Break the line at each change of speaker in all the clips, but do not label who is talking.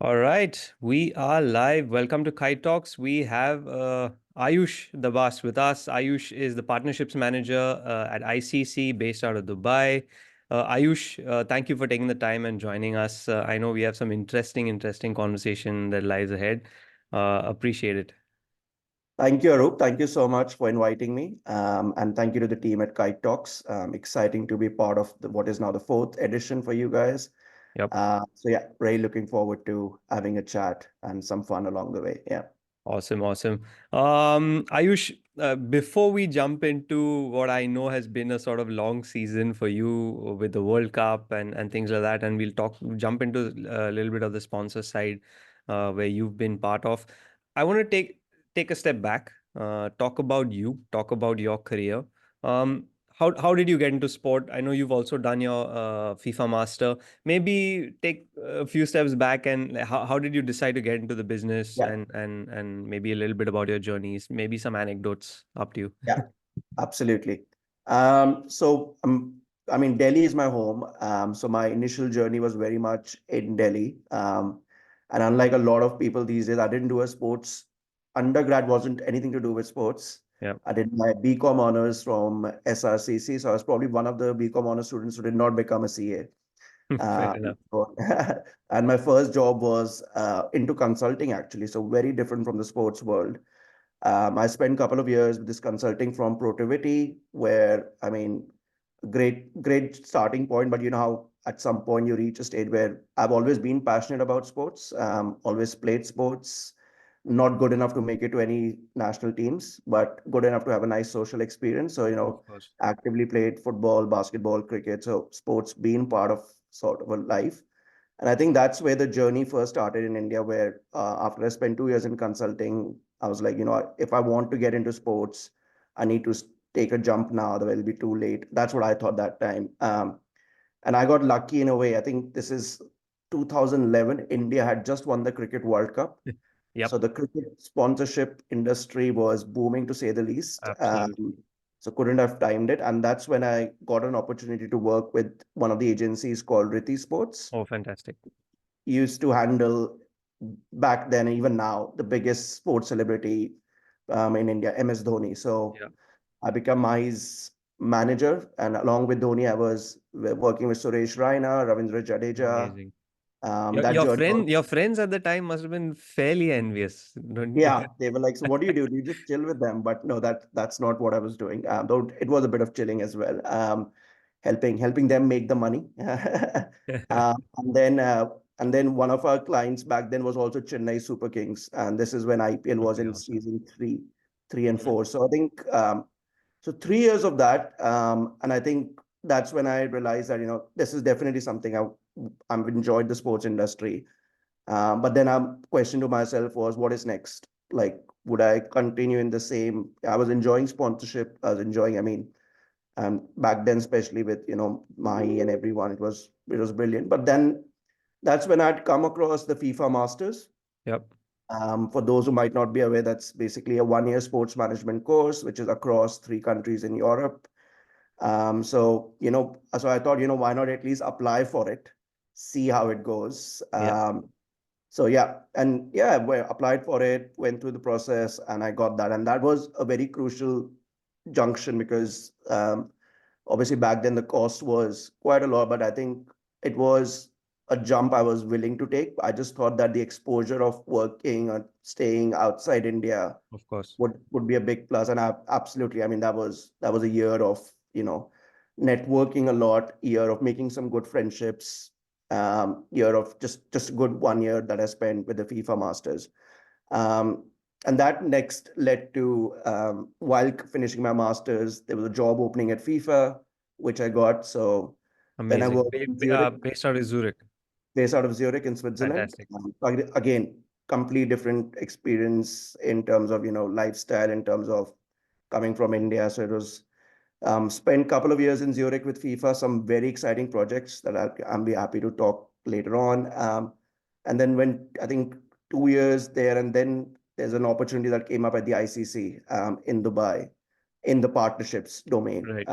All right, we are live. Welcome to Kite Talks. We have Aayush Dabas with us. Ayush is the partnerships manager at ICC based out of Dubai. Ayush, thank you for taking the time and joining us. I know we have some interesting conversation that lies ahead. Appreciate it.
Thank you, Arup. Thank you so much for inviting me. And thank you to the team at Kite Talks. Exciting to be part of what is now the fourth edition for you guys.
Yep.
So yeah, really looking forward to having a chat and some fun along the way. Yeah.
Awesome, awesome. Ayush, before we jump into what I know has been a sort of long season for you with the World Cup and things like that, and we'll jump into a little bit of the sponsor side where you've been part of. I want to take a step back, talk about you, talk about your career. How did you get into sport? I know you've also done your FIFA Master. Maybe take a few steps back and how did you decide to get into the business
Yeah.
and maybe a little bit about your journeys, maybe some anecdotes up to you.
Yeah. Absolutely. So I mean, Delhi is my home. So my initial journey was very much in Delhi. And unlike a lot of people these days, I didn't do a sports. Undergrad wasn't anything to do with sports.
Yeah.
I did my BCom honors from SRCC. So I was probably one of the BCom honors students who did not become a CA.
Fair enough.
So- and my first job was into consulting, actually. So very different from the sports world. I spent a couple of years with this consulting from Protivity, where I mean, great starting point. But you know how at some point you reach a stage where I've always been passionate about sports, always played sports, not good enough to make it to any national teams, but good enough to have a nice social experience. So,
Of course.
actively played football, basketball, cricket. So sports being part of sort of a life. And I think that's where the journey first started in India, where after I spent 2 years in consulting, I was like, if I want to get into sports, I need to take a jump now, otherwise it'll be too late. That's what I thought that time. And I got lucky in a way. I think this is 2011. India had just won the Cricket World Cup. So
Yep.
the cricket sponsorship industry was booming, to say the least.
Absolutely.
So couldn't have timed it. And that's when I got an opportunity to work with one of the agencies called Riti Sports.
Oh, fantastic.
Used to handle back then, even now, the biggest sports celebrity in India, MS Dhoni. So
Yeah.
I become his manager, and along with Dhoni, I was working with Suresh Raina, Ravindra Jadeja.
Amazing.
Um,
Your
that
your
journey was,
friend your friends at the time must have been fairly envious, don't you?
yeah, they were like, "So what do you do? Do you just chill with them?" But no, that's not what I was doing. Though it was a bit of chilling as well, helping them make the money. Uh, and then uh, and then one of our clients back then was also Chennai Super Kings, and this is when IPL was
Okay,
in
awesome.
season three and
Mhm.
four. So I think so 3 years of that, and I think that's when I realized that this is definitely something I've enjoyed the sports industry. But then a question to myself was, what is next? Like, would I continue in the same? I was enjoying sponsorship. I was enjoying, I mean, back then, especially with, Mahi and everyone, it was brilliant. But then that's when I'd come across the FIFA Masters.
Yep.
For those who might not be aware, that's basically a 1 year sports management course, which is across 3 countries in Europe. So I thought, why not at least apply for it, see how it goes.
Yeah.
So yeah, and yeah, we applied for it, went through the process, and I got that. And that was a very crucial junction because obviously back then the cost was quite a lot, but I think it was a jump I was willing to take. I just thought that the exposure of working or staying outside India
Of course.
would be a big plus. And absolutely, I mean, that was a year of, networking a lot, year of making some good friendships, year of just a good 1 year that I spent with the FIFA Masters. Um, and that next led to, while finishing my masters, there was a job opening at FIFA, which I got. So then I
Amazing.
worked in Zurich,
Based out of Zurich.
based out of Zurich in Switzerland.
Fantastic.
Again, complete different experience in terms of, lifestyle, in terms of coming from India. So it was spent a couple of years in Zurich with FIFA, some very exciting projects that I'll be happy to talk later on. And then went, I think, 2 years there, and then there's an opportunity that came up at the ICC in Dubai in the partnerships domain.
Right.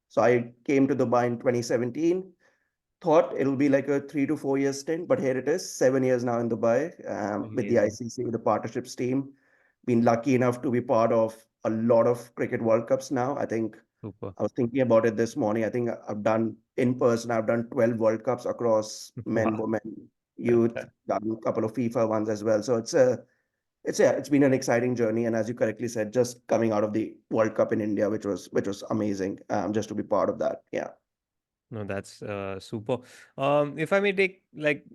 So I came to Dubai in 2017. thought it'll be like a 3 to 4 year stint, but here it is, 7 years now in Dubai, with the
Amazing.
ICC, with the partnerships team. Been lucky enough to be part of a lot of cricket World Cups now. I think
Super.
I was thinking about it this morning. I think I've done in person, I've done 12 World Cups across men,
Wow.
women, youth, done a couple of FIFA ones as well. So it's been an exciting journey. And as you correctly said, just coming out of the World Cup in India, which was amazing, just to be part of that. Yeah.
No, that's super. If I may take like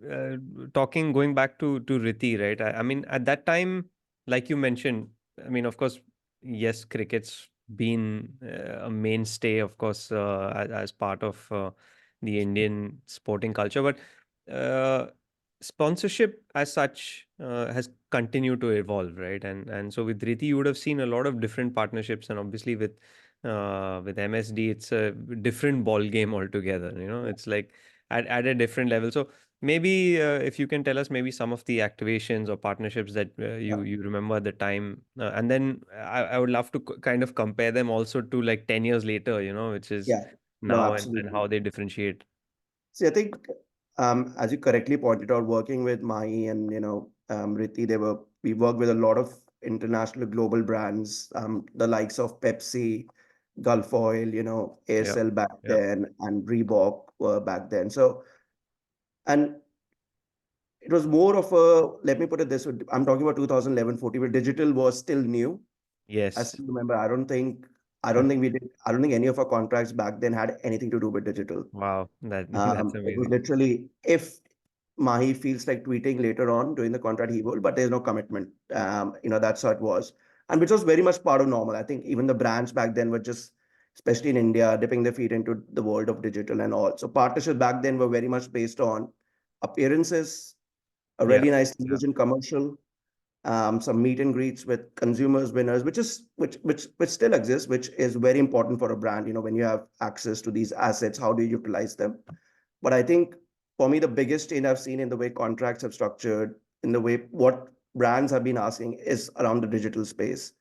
talking, going back to Riti, right? I mean, at that time, like you mentioned, I mean, of course, yes, cricket's been a mainstay, of course, as part of the Indian sporting culture, but uh, sponsorship as such has continued to evolve, right? And so with Riti, you would have seen a lot of different partnerships, and obviously with MSD, it's a different ball game altogether. You know, it's like at a different level. So maybe if you can tell us maybe some of the activations or partnerships that you remember at the time, and then I would love to kind of compare them also to like 10 years later. You know, which is
Yeah. No,
now and
absolutely.
how they differentiate.
See, I think, as you correctly pointed out, working with Mahi and Riti, we worked with a lot of international global brands, the likes of Pepsi, Gulf Oil,
Yeah,
ASL back
yeah,
then, and Reebok were back then. So, and it was more of a, let me put it this way, I'm talking about 2011, 14, where digital was still new. I
yes.
still remember, I don't think any of our contracts back then had anything to do with digital.
Wow, that that's
It was
amazing.
literally, if Mahi feels like tweeting later on during the contract, he will, but there's no commitment. That's how it was. And which was very much part of normal. I think even the brands back then were just, especially in India, dipping their feet into the world of digital and all. So partnerships back then were very much based on appearances, a
Yeah,
really nice
yeah,
television commercial, some meet and greets with consumers, winners, which still exists, which is very important for a brand. When you have access to these assets, how do you utilize them? But I think for me, the biggest change I've seen in the way contracts have structured, in the way what brands have been asking, is around the digital space.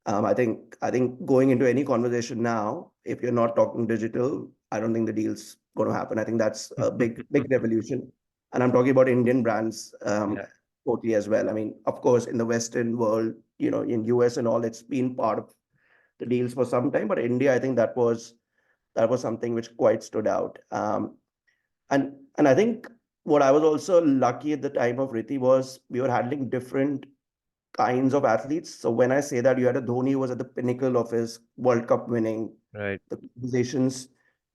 I think going into any conversation now, if you're not talking digital, I don't think the deal's going to happen. I think that's a big revolution, and I'm talking about Indian brands,
yeah.
totally as well. I mean, of course, in the Western world, in US and all, it's been part of the deals for some time, but India, I think that was something which quite stood out. And I think what I was also lucky at the time of Riti was we were handling different kinds of athletes. So when I say that, you had a Dhoni who was at the pinnacle of his World Cup winning,
Right.
the conversations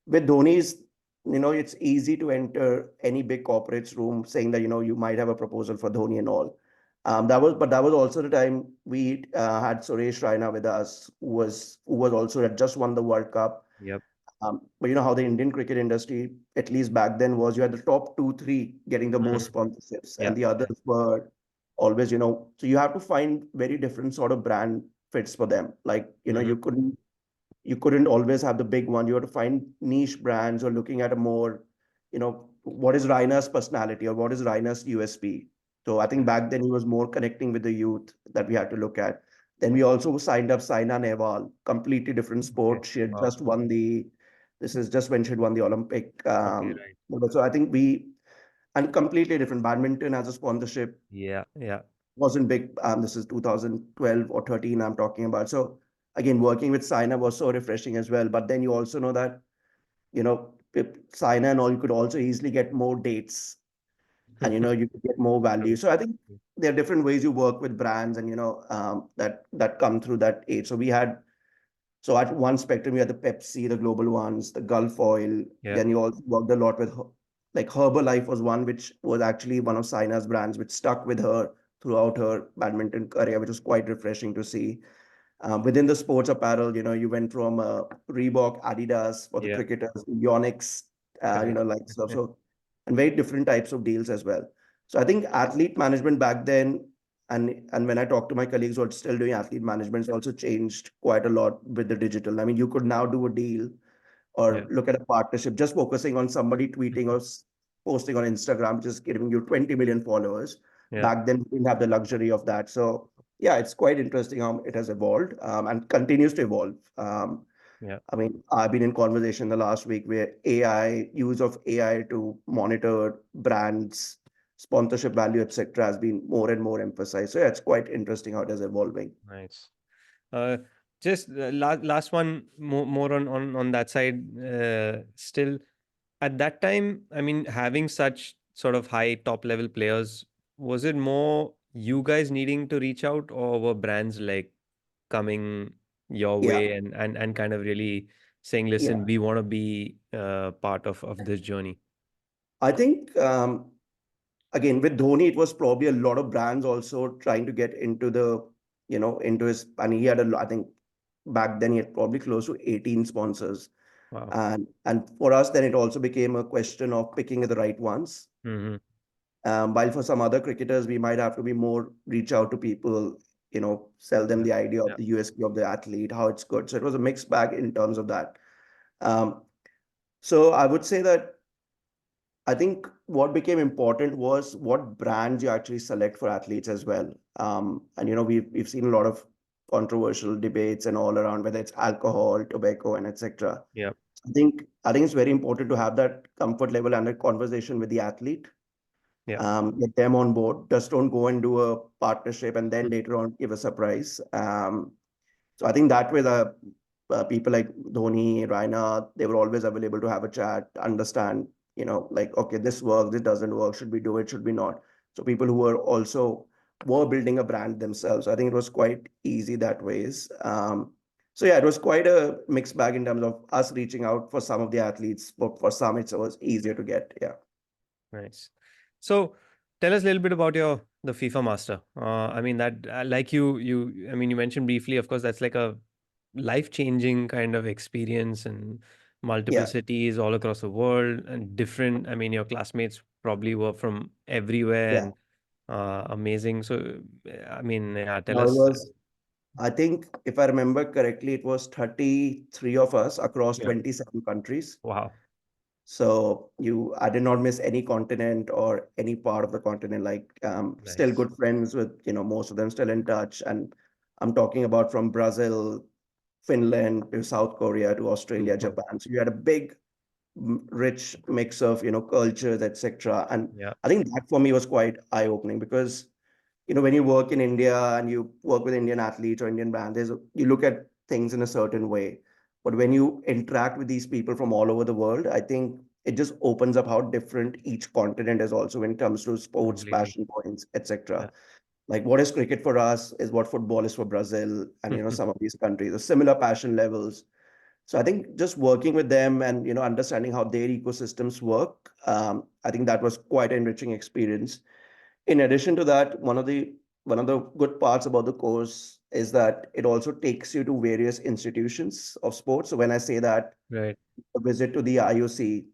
with Dhoni's, it's easy to enter any big corporate's room saying that, you might have a proposal for Dhoni and all. But that was also the time we had Suresh Raina with us, who was also had just won the World Cup.
Yep.
But you know how the Indian cricket industry, at least back then, was you had the top two, three getting the most
Mhm.
sponsorships,
Yeah.
and the
Yeah.
others were always, so you have to find very different sort of brand fits for them. Like,
Mhm.
you couldn't always have the big one. You have to find niche brands or looking at a more, what is Raina's personality or what is Raina's USP. So I think back then he was more connecting with the youth that we had to look at. Then we also signed up Saina Nehwal, completely different
Okay.
sport. She had
Wow.
just won this is just when she had won the Olympic.
Okay. Right.
So I think and completely different. Badminton as a sponsorship
Yeah. Yeah.
wasn't big. This is 2012 or 13 I'm talking about. So again, working with Saina was so refreshing as well. But then you also know that, with Saina and all, you could also easily get more dates, and you could get more value.
True.
So I think there are different ways you work with brands, and that come through that age. So at one spectrum, you had the Pepsi, the global ones, the Gulf Oil.
Yeah.
Then you also worked a lot with like Herbalife was one which was actually one of Saina's brands, which stuck with her throughout her badminton career, which was quite refreshing to see. Within the sports apparel, you went from Reebok, Adidas for the
Yeah.
cricketers, Yonex,
Correct.
like stuff. So, and very different types of deals as well. So I think athlete management back then, and when I talk to my colleagues who are still doing athlete management, it's also changed quite a lot with the digital. I mean, you could now do a deal
Yeah.
or look at a partnership just focusing on somebody tweeting or posting on Instagram, just giving you 20 million followers.
Yeah.
Back then, we didn't have the luxury of that. So, yeah, it's quite interesting how it has evolved, and continues to evolve. Um,
Yeah.
I mean, I've been in conversation the last week where use of AI to monitor brands, sponsorship value, etc., has been more and more emphasized. So yeah, it's quite interesting how it is evolving.
Nice. Uh, just last one, more on that side. Still, at that time, I mean, having such sort of high top level players, was it more you guys needing to reach out, or were brands like coming your
Yeah,
way and kind of really saying,
yeah.
listen, we want to be part of this journey?
I think again with Dhoni, it was probably a lot of brands also trying to get into into his, and he had I think back then he had probably close to 18 sponsors.
Wow.
And for us, then it also became a question of picking the right ones.
Hmm.
While for some other cricketers, we might have to be more reach out to people, sell them
Yeah.
the idea of
Yeah.
the USP of the athlete, how it's good. So it was a mixed bag in terms of that. Um, so I would say that I think what became important was what brands you actually select for athletes as well. And we've seen a lot of controversial debates and all around whether it's alcohol, tobacco, and etc.
Yeah.
I think it's very important to have that comfort level and a conversation with the athlete,
Yeah.
get them on board. Just don't go and do a partnership and then later on give a surprise. So I think that way the people like Dhoni, Raina, they were always available to have a chat, understand, like, okay, this works, this doesn't work, should we do it, should we not? So people who were building a brand themselves. I think it was quite easy that ways. So yeah, it was quite a mixed bag in terms of us reaching out for some of the athletes, but for some it was easier to get. Yeah.
Nice. So tell us a little bit about the FIFA Master. I mean that like I mean you mentioned briefly, of course, that's like a life-changing kind of experience and multiple
Yeah.
cities all across the world and different. I mean, your classmates probably were from everywhere
Yeah.
and amazing. So I mean, yeah, tell
Now it
us.
was, I think if I remember correctly, it was 33 of us across
Yeah.
27 countries.
Wow.
So I did not miss any continent or any part of the continent. Like, still
Nice.
good friends with, most of them still in touch. And I'm talking about from Brazil, Finland to South Korea to Australia,
Super.
Japan. So you had a big, rich mix of, cultures, etc. And
Yeah.
I think that for me was quite eye-opening because when you work in India and you work with Indian athletes or Indian brands, you look at things in a certain way. But when you interact with these people from all over the world, I think it just opens up how different each continent is also when it comes to sports,
Completely.
passion points, etc.
Yeah.
Like what is cricket for us is what football is for Brazil and some of these countries, the similar passion levels. So I think just working with them and understanding how their ecosystems work, I think that was quite an enriching experience. In addition to that, one of the good parts about the course is that it also takes you to various institutions of sports. So when I say that,
Right.
a visit to the IOC,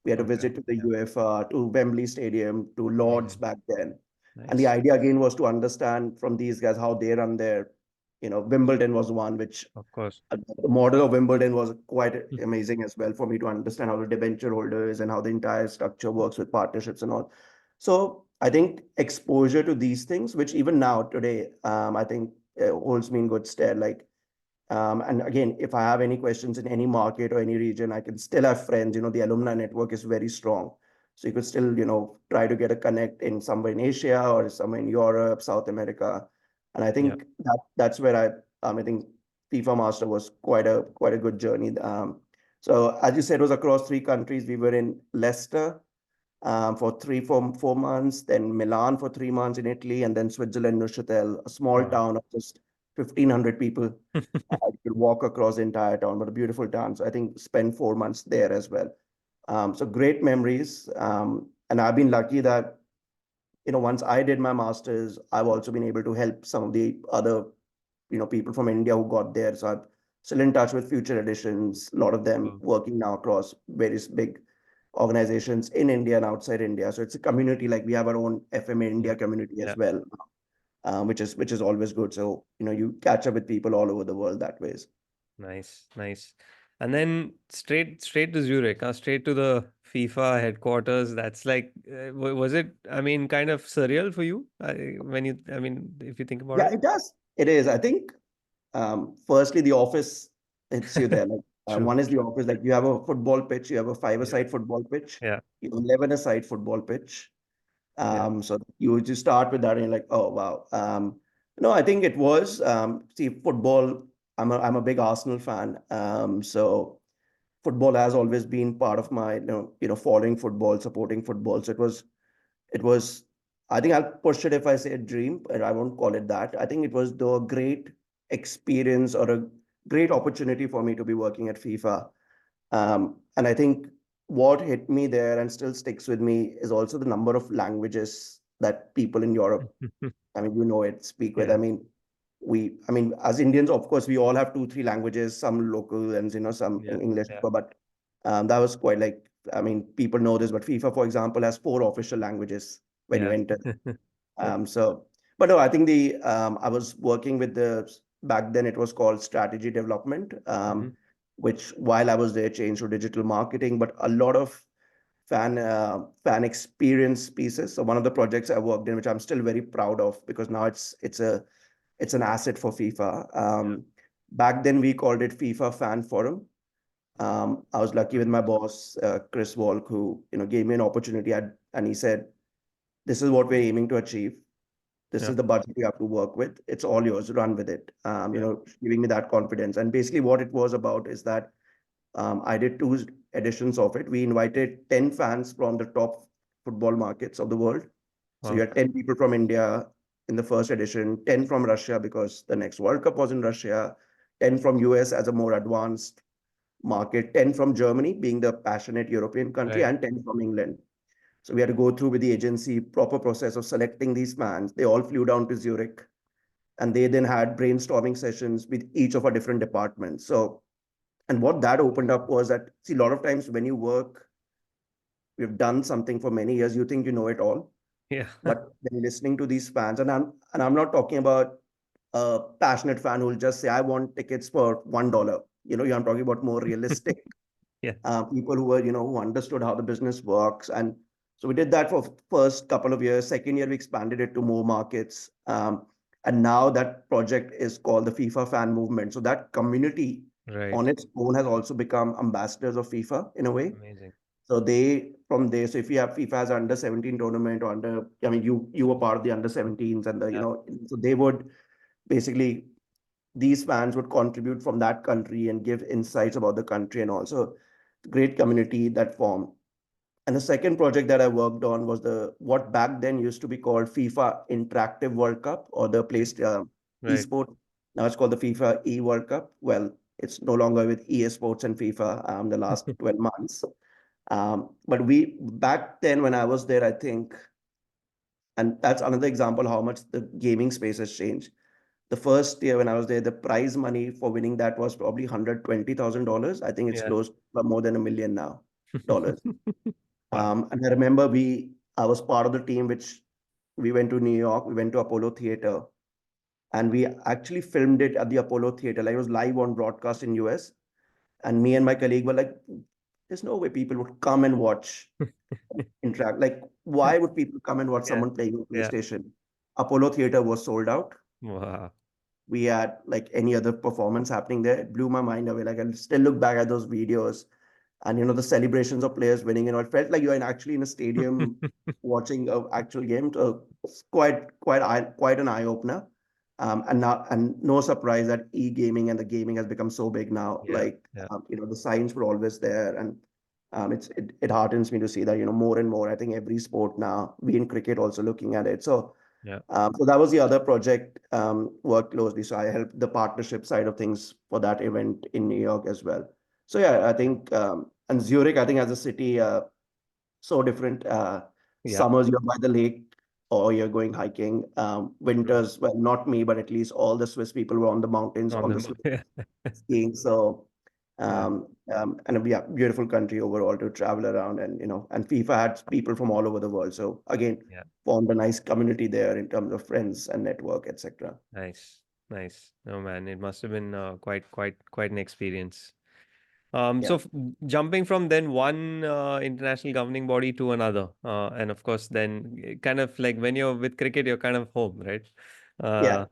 we had a
Okay.
visit to the
Yeah.
UEFA, to Wembley Stadium, to Lords
Amazing.
back then. And the
Nice.
idea again was to understand from these guys how they run Wimbledon was one which
Of course.
the model of Wimbledon was quite amazing as well for me to understand how the debenture holders and how the entire structure works with partnerships and all. So I think exposure to these things, which even now today, I think holds me in good stead. Like, and again, if I have any questions in any market or any region, I can still have friends. The alumni network is very strong. So you could still, try to get a connect in somewhere in Asia or somewhere in Europe, South America. And I
Yeah.
think that's where I think FIFA Master was quite a good journey. So as you said, it was across three countries. We were in Leicester for 4 months, then Milan for 3 months in Italy, and then Switzerland, Neuchâtel, a small
Wow.
town of just 1,500 people. You could walk across the entire town, but a beautiful town. So I think spent 4 months there as well. So great memories. And I've been lucky that, once I did my master's, I've also been able to help some of the other, people from India who got there. So I'm still in touch with future editions, a lot of them
Wow.
working now across various big organizations in India and outside India. So it's a community, like we have our own FM
Yeah.
India community
Yeah.
as well, which is always good. So, you catch up with people all over the world that ways.
Nice, nice. And then straight to Zurich, straight to the FIFA headquarters. That's like, was it? I mean, kind of surreal for you when you. I mean, if you think about
Yeah,
it.
it does. It is. I think, firstly, the office. hits you there. Like
True.
one is the office, like you have a football pitch, you have a
Yeah.
five-a-side football pitch,
Yeah.
you have 11-a-side football pitch.
Yeah.
So you just start with that and you're like, oh wow. No, I think it was see football. I'm a big Arsenal fan. So football has always been part of my following football, supporting football. So it was. I think I'll push it if I say a dream, but I won't call it that. I think it was the great experience or a great opportunity for me to be working at FIFA. And I think what hit me there and still sticks with me is also the number of languages that people in Europe, I mean, it, speak with.
Yeah.
I mean, as Indians, of course, we all have two, three languages, some local and, some
Yeah.
English,
Yeah.
but that was quite like, I mean, people know this, but FIFA, for example, has four official languages when you
Yeah.
enter.
Yeah.
So, but no, I think I was working with back then it was called strategy development,
Hmm.
which while I was there changed to digital marketing, but a lot of fan experience pieces. So one of the projects I worked in, which I'm still very proud of because now it's an asset for FIFA.
Yeah.
Back then we called it FIFA Fan Forum. I was lucky with my boss, Chris Walk, who gave me an opportunity, and he said, "This is what we're aiming to achieve. This
Yeah.
is the budget you have to work with. It's all yours. Run with it."
Yeah.
Giving me that confidence. And basically, what it was about is that I did two editions of it. We invited 10 fans from the top football markets of the world. So you
Wow.
had 10 people from India in the first edition, 10 from Russia because the next World Cup was in Russia, 10 from US as a more advanced market, 10 from Germany, being the passionate European country,
Right.
and 10 from England. So we had to go through with the agency proper process of selecting these fans. They all flew down to Zurich and they then had brainstorming sessions with each of our different departments. So, and what that opened up was that, see, a lot of times when you work, you've done something for many years, you think you know it all.
Yeah.
But then listening to these fans, and I'm not talking about a passionate fan who will just say, I want tickets for $1. I'm talking about more realistic
Yeah.
people who were, who understood how the business works. And so we did that for first couple of years. Second year, we expanded it to more markets. And now that project is called the FIFA fan movement. So that community on
Right.
its own has also become ambassadors of FIFA in a way.
Amazing.
So from there, so if you have FIFA has under 17 tournament or I mean, you were part of the under 17s and
Yeah.
so they would basically, these fans would contribute from that country and give insights about the country and also great community that formed. And the second project that I worked on was what back then used to be called FIFA Interactive World Cup or the place
Right.
esport. Now it's called the FIFA E World Cup. Well, it's no longer with EA Sports and FIFA the last 12 months. But we back then when I was there, I think, and that's another example how much the gaming space has changed. The first year when I was there, the prize money for winning that was probably $120,000. I think it's
Yeah.
close to more than $1 million now dollars.
Wow.
And I remember I was part of the team which we went to New York, we went to Apollo Theater, and we actually filmed it at the Apollo Theater. Like it was live on broadcast in US. And me and my colleague were like, there's no way people would come and watch, interact. Like, why would people come and watch
Yeah.
someone playing a
Yeah.
PlayStation? Apollo Theater was sold out.
Wow.
We had like any other performance happening there. It blew my mind away. Like I still look back at those videos and the celebrations of players winning and all. It felt like you're actually in a stadium watching an actual game. So it's quite an eye opener. And no surprise that e-gaming and the gaming has become so big now.
Yeah.
Like
Yeah.
the signs were always there, and it heartens me to see that more and more. I think every sport now, we in cricket also looking at it.
Yeah.
So that was the other project, worked closely. So I helped the partnership side of things for that event in New York as well. So yeah, I think, and Zurich, I think as a city, so different.
Yeah.
Summers you're by the lake or you're going hiking.
True.
Winters, well, not me, but at least all the Swiss people were on the mountains
On
on the
them. Yeah.
skiing. So,
Yeah.
and yeah, beautiful country overall to travel around, and and FIFA had people from all over the world. So again,
Yeah.
formed a nice community there in terms of friends and network, etc.
Nice. Nice. Oh man, it must have been quite an experience.
Yeah,
Jumping from then one international governing body to another, and of course, then kind of like when you're with cricket, you're kind of home, right? Uh,
yeah.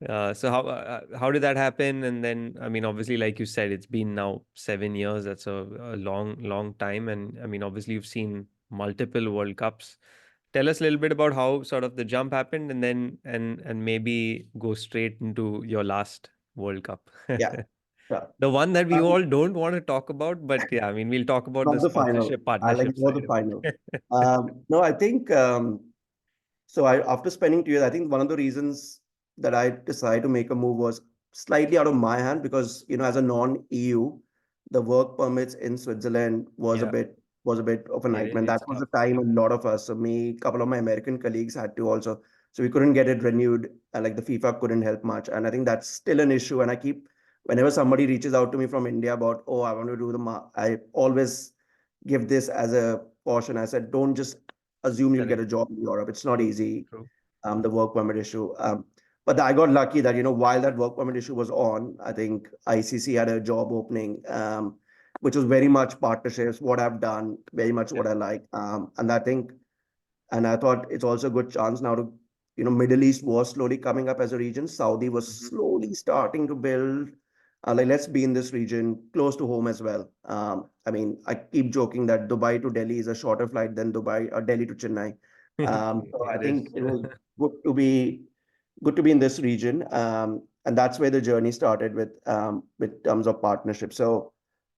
So how did that happen? And then, I mean, obviously, like you said, it's been now 7 years. That's a long time. And I mean, obviously, you've seen multiple World Cups. Tell us a little bit about how sort of the jump happened, and then and maybe go straight into your last World Cup.
Yeah, yeah.
The one that we
Um,
all don't want to talk about, but yeah, I mean, we'll talk about the
Not the final.
sponsorship
I like
partnership
more the
side of
final.
it.
No, I think so. After spending 2 years, I think one of the reasons that I decided to make a move was slightly out of my hand because as a non-EU, the work permits in Switzerland
Yeah,
was a bit of a nightmare. And that
it's
was the
tough.
time a lot of us, so me, a couple of my American colleagues had to also. So we couldn't get it renewed, and like the FIFA couldn't help much. And I think that's still an issue. And I keep whenever somebody reaches out to me from India about, oh, I want to do I always give this as a caution. I said, don't just assume you'll get
Correct.
a job in Europe. It's not
True.
easy,
True.
the work permit issue. But I got lucky that, while that work permit issue was on, I think ICC had a job opening, which was very much partnerships, what I've done, very much
Yeah.
what I like. And I thought it's also a good chance now to, Middle East was slowly coming up as a region. Saudi was
Hmm.
slowly starting to build. Like, let's be in this region close to home as well. I mean, I keep joking that Dubai to Delhi is a shorter flight than Dubai or Delhi to Chennai. So I
It
think
is.
it was good to be in this region. And that's where the journey started with terms of partnership. So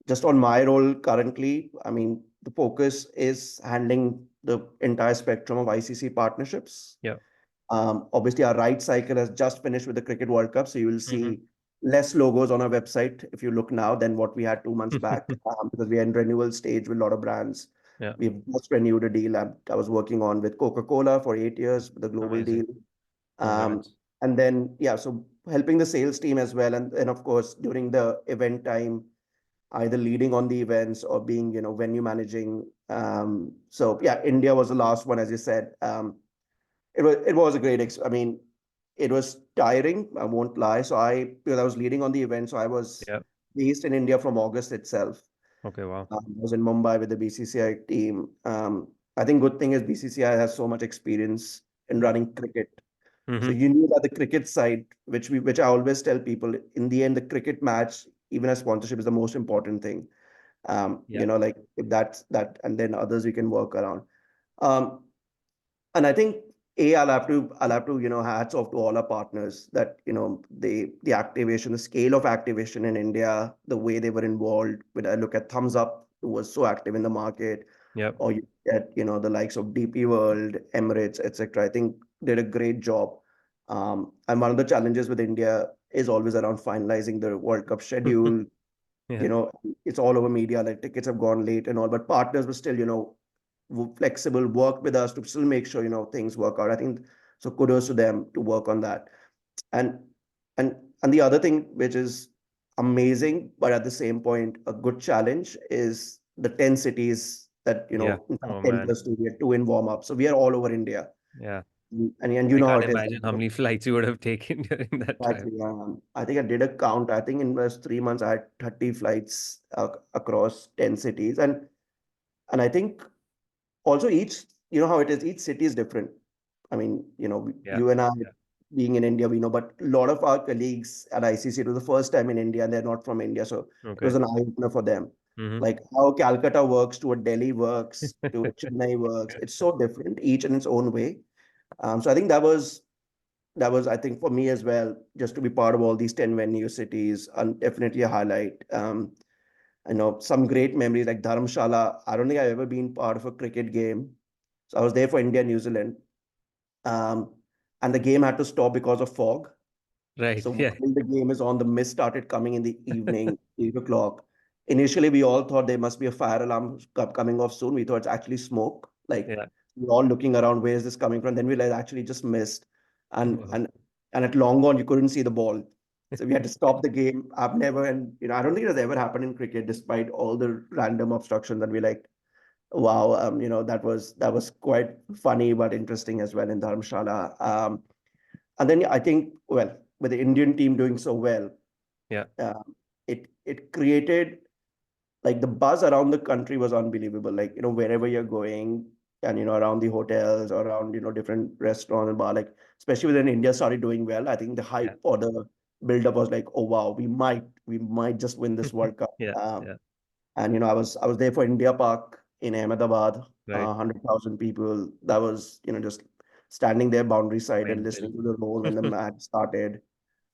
just on my role currently, I mean, the focus is handling the entire spectrum of ICC partnerships.
Yeah.
Obviously, our right cycle has just finished with the Cricket World Cup, so you will
Hmm.
see less logos on our website if you look now than what we had 2 months back, because we are in renewal stage with a lot of brands.
Yeah.
We've just renewed a deal I was working on with Coca-Cola for 8 years, the global deal.
Amazing.
Um,
Congrats.
and then, yeah, so helping the sales team as well. And of course, during the event time, either leading on the events or being, venue managing. So yeah, India was the last one, as you said. It was a great, I mean, it was tiring, I won't lie. So because I was leading on the event, so I was
Yeah.
based in India from August itself.
Okay. Wow.
I was in Mumbai with the BCCI team. I think good thing is BCCI has so much experience in running cricket. So
Hmm.
you knew that the cricket side, which I always tell people, in the end, the cricket match, even as sponsorship, is the most important thing.
Yeah.
Like if that's that, and then others we can work around. Um, and I think I'll have to hats off to all our partners that the activation, the scale of activation in India, the way they were involved. When I look at Thumbs Up, who was so active in the market,
Yep.
or you get the likes of DP World, Emirates, etc. I think did a great job. And one of the challenges with India is always around finalizing the World Cup schedule.
Yeah.
you know it's all over media, like tickets have gone late and all, but partners were still flexible, work with us to still make sure things work out. I think so, kudos to them to work on that. And and and the other thing which is amazing, but at the same point a good challenge, is the 10 cities that
Yeah.
in fact
Oh
10
man.
plus 2, we are 2 in warm up, so we are all over India.
Yeah.
And you
I
know how
can't
it is.
imagine how many flights you would have taken during that time.
Exactly. I think I did a count. I think in those 3 months, I had 30 flights across 10 cities. And I think also how it is, each city is different. I mean,
Yeah.
you and I
Yeah.
being in India, we know, but a lot of our colleagues at ICC, it was the first time in India and they're not from India. So it was
Okay.
an eye-opener for them.
Hmm.
Like how Calcutta works to a Delhi works to a Chennai works. It's so different, each in its own way. So I think that was, I think, for me as well, just to be part of all these 10 venue cities, and definitely a highlight. I know some great memories like Dharamshala. I don't think I've ever been part of a cricket game. So I was there for India, New Zealand. Um, and the game had to stop because of fog.
Right.
So
Yeah.
while the game is on, the mist started coming in the evening, 8 o'clock. Initially, we all thought there must be a fire alarm coming off soon. We thought it's actually smoke. Like
Yeah.
we're all looking around, where is this coming from? Then we realized actually just mist. And
Wow.
and and at long on, you couldn't see the ball. So we had to stop the game. I've never, and I don't think it has ever happened in cricket, despite all the random obstructions. And we like, wow, that was quite funny but interesting as well in Dharamshala. And then I think, well, with the Indian team doing so well,
Yeah.
uh, it created, like, the buzz around the country was unbelievable. Like, wherever you're going, and around the hotels, around different restaurants and bar, like especially when India started doing well, I think the
Yeah.
hype or the build up was like, oh wow, we might just win this World Cup.
Yeah. Yeah.
And I was there for India Park in Ahmedabad,
Right.
100,000 people. That was just standing there boundary side and
Mental.
listening to the roll when the match started.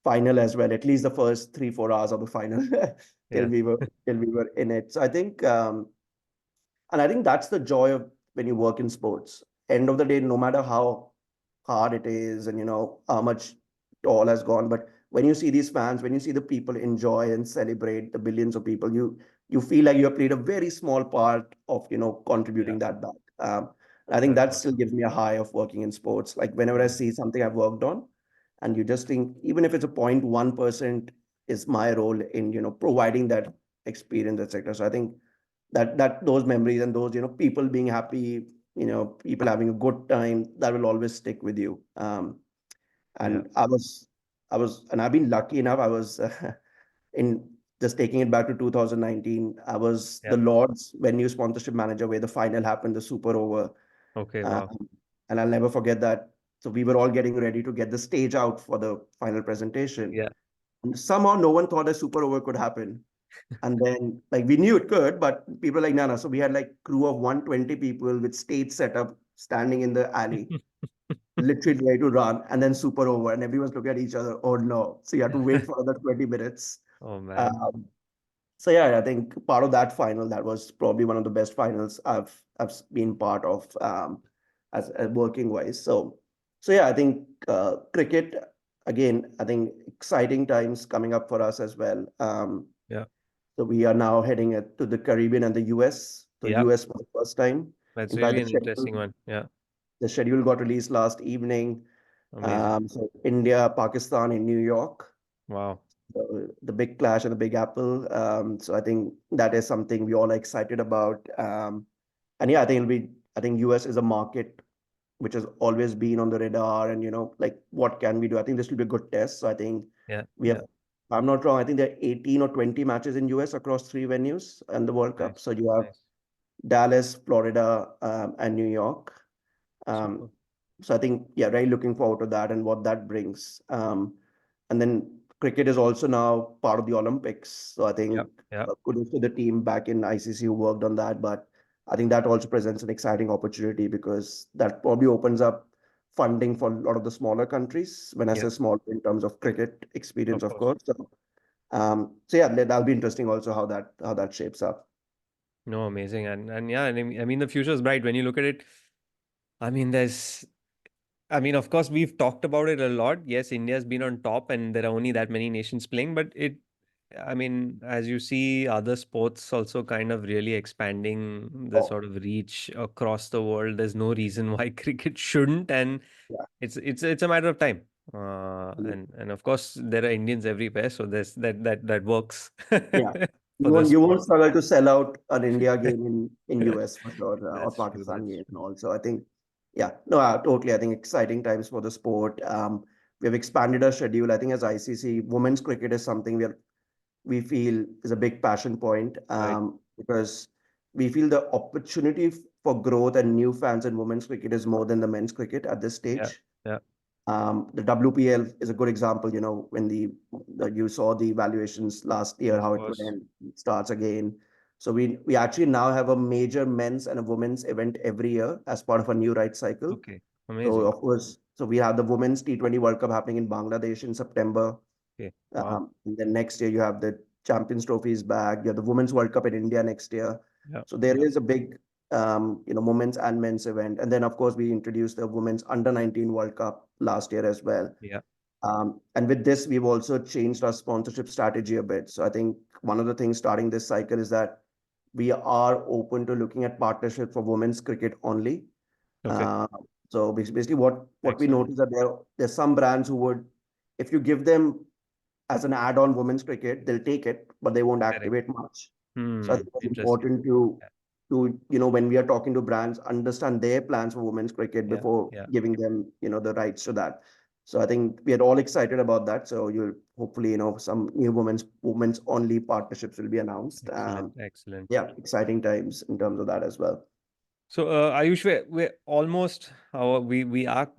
Final as well, at least the first 3 4 hours of the final till
Yeah.
we were till we were in it. So I think and I think that's the joy of when you work in sports. End of the day, no matter how hard it is and how much it all has gone, but when you see these fans, when you see the people enjoy and celebrate, the billions of people, you feel like you have played a very small part of
Yeah.
contributing that back. I think
That's
that still
awesome.
gives me a high of working in sports. Like whenever I
Mm.
see something I've worked on, and you just think, even if it's a 0.1% is my role in providing that experience, etc. So I think that those memories and those people being happy, people having a good time, that will always stick with you.
Yeah.
And and I've been lucky enough. I was in just taking it back to 2019. I was
Yeah.
the Lord's venue sponsorship manager where the final happened, the Super Over.
Okay. Wow.
Um, and I'll never forget that. So we were all getting ready to get the stage out for the final presentation.
Yeah.
And somehow no one thought a Super Over could happen. And then, like, we knew it could, but people were like, no, no. So we had like crew of 120 people with stage setup standing in the alley, literally ready to run, and then Super Over. And everyone's looking at each other. Oh no. So you have to wait for another 20 minutes.
Oh man.
Um, so yeah, I think part of that final, that was probably one of the best finals I've been part of, as working wise. So yeah, I think cricket again. I think exciting times coming up for us as well.
Yeah.
So we are now heading to the Caribbean and the US. So
Yeah.
US for the first time.
That's
In fact,
really
the
an
schedule
interesting one. Yeah.
the schedule got released last evening.
Amazing.
So India, Pakistan in New York,
Wow.
the big clash and the big apple. So I think that is something we all are excited about. And yeah, I think US is a market which has always been on the radar, and like, what can we do? I think this will be a good test. So I think
Yeah.
we have,
Yeah.
if I'm not wrong, I think there are 18 or 20 matches in US across three venues and the World Cup.
Nice.
So you have
Nice.
Dallas, Florida, and New York. Um,
Super.
so I think, yeah, really looking forward to that and what that brings. And then cricket is also now part of the Olympics. So I
Yeah.
think
Yeah.
kudos to the team back in ICC who worked on that. But I think that also presents an exciting opportunity because that probably opens up funding for a lot of the smaller countries. When I
Yeah.
say small, in terms of cricket experience,
Of
of
course.
course. So yeah, that'll be interesting also how that shapes up.
No, amazing. And yeah, I mean the future is bright when you look at it. I mean, of course, we've talked about it a lot. Yes, India's been on top, and there are only that many nations playing. But I mean, as you see, other sports also kind of really expanding the
Oh,
sort of reach across the world. There's no reason why cricket shouldn't, and
yeah.
it's a matter of time. And of course, there are Indians everywhere, so there's that works
Yeah.
for
You
the
won't you won't
sport.
struggle to sell out an India game in US for sure, or
That's true.
Pakistan
That's
game and
true.
also. I think, yeah, no, totally. I think exciting times for the sport. We have expanded our schedule. I think as ICC, women's cricket is something we feel is a big passion point,
Right.
because we feel the opportunity for growth and new fans in women's cricket is more than the men's cricket at this
Yeah.
stage.
Yeah.
The WPL is a good example, when you saw the evaluations last year,
Of
how it
course.
went, starts again. So we actually now have a major men's and a women's event every year as part of a new right cycle.
Okay.
So
Amazing.
of course, so we have the Women's T20 World Cup happening in Bangladesh in September.
Okay. Wow.
And then next year you have the Champions Trophy is back. You have the Women's World Cup in India next year.
Yeah.
So there
Yeah.
is a big, women's and men's event. And then of course we introduced the Women's Under 19 World Cup last year as well.
Yeah.
And with this, we've also changed our sponsorship strategy a bit. So I think one of the things starting this cycle is that we are open to looking at partnership for women's cricket only.
Okay.
Uh, so basically, what we
Excellent.
notice that there's some brands who would, if you give them as an add-on women's cricket, they'll take it, but they won't
Correct.
activate much. So I
Hmm.
think it's
Interesting.
important to
Yeah.
when we are talking to brands, understand their plans for women's cricket
Yeah.
before
Yeah.
giving them the rights to that. So I think we are all excited about that. So you'll hopefully some new women's only partnerships will be announced.
Excellent. Excellent.
Yeah, exciting times in terms of that as well.
So, Ayush, we're almost we are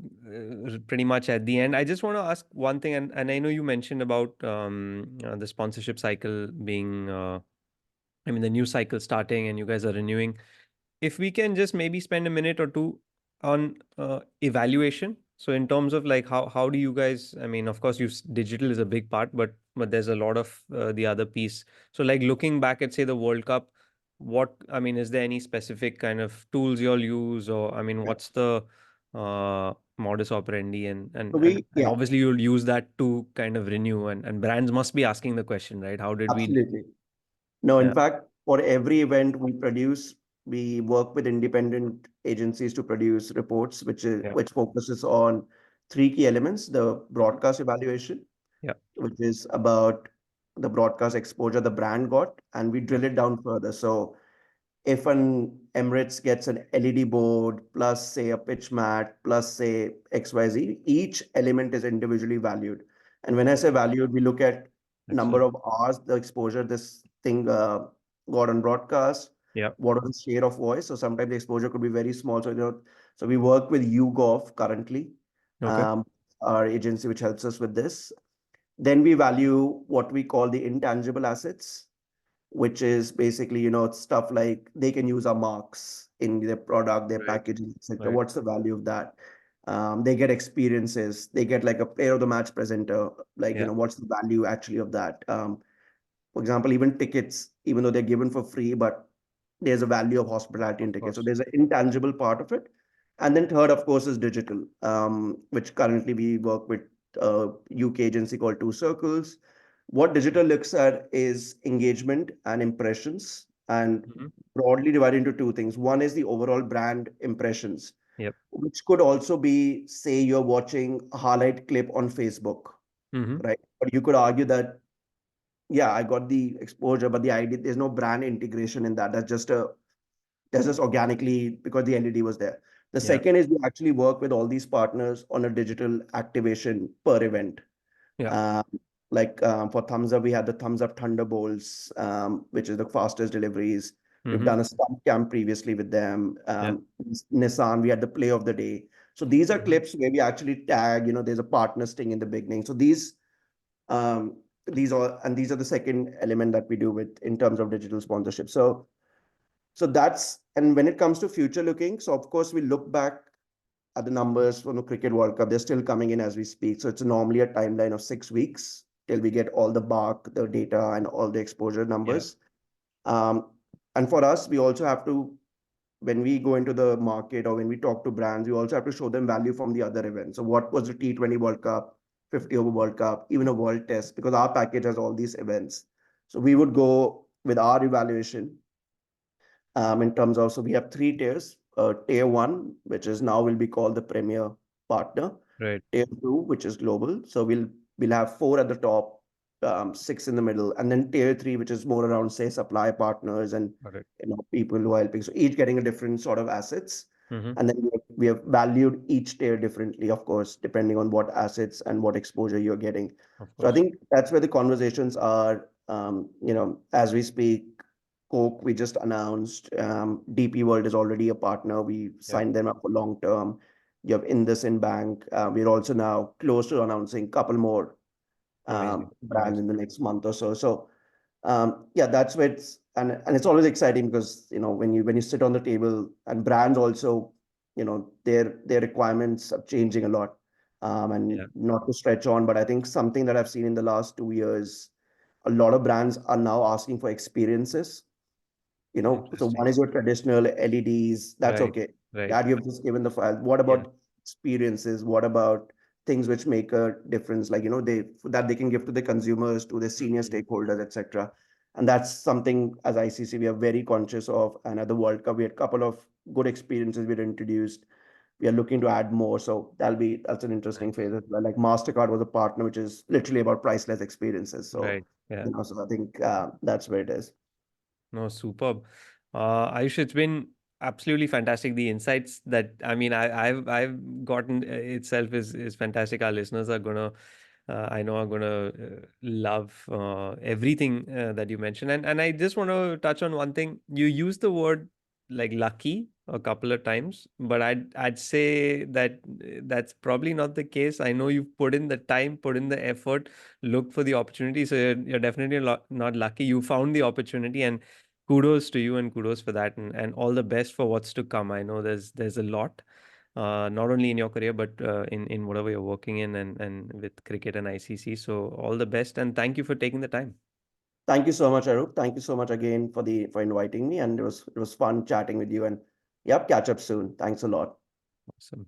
pretty much at the end. I just want to ask one thing, and I know you mentioned about the sponsorship cycle being, I mean, the new cycle starting, and you guys are renewing. If we can just maybe spend a minute or two on evaluation. So in terms of like how do you guys, I mean, of course you digital is a big part, but there's a lot of the other piece. So like looking back at say the World Cup, what I mean, is there any specific kind of tools you'll use, or I mean,
Yeah.
what's the modus operandi, and
So
and and
we,
and
yeah,
obviously you'll use that to kind of renew, and brands must be asking the question, right? How did we?
absolutely. No, in
Yeah,
fact, for every event we produce, we work with independent agencies to produce reports,
yeah,
which focuses on three key elements: the
hmm,
broadcast evaluation,
yeah,
which is about the broadcast exposure the brand got, and we drill
hmm,
it down further. So if an Emirates gets an LED board plus say a pitch mat plus say XYZ, each element is individually valued. And when I say
okay,
valued, we look at number
excellent.
of hours, the exposure this thing got on broadcast,
Yeah,
what was the share of voice. So sometimes the exposure could be very small. So so we work with YouGov currently,
okay,
um, our agency which helps us with this. Then we value what we call the intangible assets, which is basically, stuff like they can use our marks in their product, their
right,
packaging, etc.
right.
What's the value of that? They get experiences. They get like a player of the match presenter. Like,
Yeah.
what's the value actually of that? For example, even tickets, even though they're given for free, but there's a value of hospitality in
Of
tickets. So
course.
there's an intangible part of it. And then third, of course, is digital, which currently we work with a UK agency called Two Circles. What digital looks at is engagement and impressions, and
Hmm.
broadly divided into two things. One is the overall brand impressions,
Yep.
which could also be, say, you're watching a highlight clip on Facebook,
Hmm.
right? But you could argue that, yeah, I got the exposure, but the idea, there's no brand integration in that. That's just organically because the LED was there. The
Yeah.
second is we actually work with all these partners on a digital activation per event.
Yeah.
Um, for Thumbs Up, we had the Thumbs Up Thunderbolts, which is the fastest deliveries. We've
Hmm.
done a stump camp previously with them.
Yeah.
Nissan, we had the play of the day. So these are
Hmm.
clips where we actually tag, there's a partner sting in the beginning. So um, these are the second element that we do with in terms of digital sponsorship. So that's, and when it comes to future looking, so of course we look back at the numbers from the Cricket World Cup. They're still coming in as we speak. So it's normally a timeline of 6 weeks till we get all the bark, the data, and all the exposure
Yeah.
numbers. Um, and for us, we also have to, when we go into the market or when we talk to brands, we also have to show them value from the other events. So what was the T20 World Cup, 50 over World Cup, even a World Test, because our package has all these events. So we would go with our evaluation in terms of, so we have three tiers. Tier one, which is now will be called the premier partner.
Right.
Tier two, which is global. So we'll have four at the top, six in the middle, and then tier three, which is more around say supply partners and
Got it.
people who are helping. So each getting a different sort of assets,
Hmm.
and then we have valued each tier differently, of course, depending on what assets and what exposure you're getting.
Of
So I
course.
think that's where the conversations are. As we speak, Coke, we just announced. DP World is already a partner. We
Yeah.
signed them up for long term. You have Indus in Bank. We're also now close to announcing a couple more
Amazing.
brands in
Amazing.
the next month or so. So yeah, that's where and it's always exciting because when you sit on the table and brands also, their requirements are changing a lot. And
Yeah.
not to stretch on, but I think something that I've seen in the last 2 years, a lot of brands are now asking for experiences. So
Interesting.
one is your traditional LEDs, that's
Right.
okay.
Right.
That you've just given the file. What
Yeah.
about experiences? What about things which make a difference, like, they can give to the consumers, to the senior
Mhm.
stakeholders, etc. And that's something as ICC we are very conscious of. And at the World Cup, we had a couple of good experiences we had introduced. We are looking to add more. So that's an interesting
Nice.
phase as well. Like MasterCard was a partner, which is literally about priceless experiences. So,
Right. Yeah.
so I think that's where it is.
No, superb. Ayush, it's been absolutely fantastic. The insights that I mean, I've gotten itself is fantastic. Our listeners are gonna, I know, are gonna love everything that you mentioned. And I just want to touch on one thing. You used the word like lucky. a couple of times, but I'd say that that's probably not the case. I know you've put in the time, put in the effort, looked for the opportunity. So you're definitely not lucky. You found the opportunity, and kudos to you and kudos for that, and all the best for what's to come. I know there's a lot, not only in your career but in whatever you're working in, and with cricket and ICC. So all the best, and thank you for taking the time.
Thank you so much, Arup. Thank you so much again for inviting me, and it was fun chatting with you. And yep, catch up soon. Thanks a lot.
Awesome.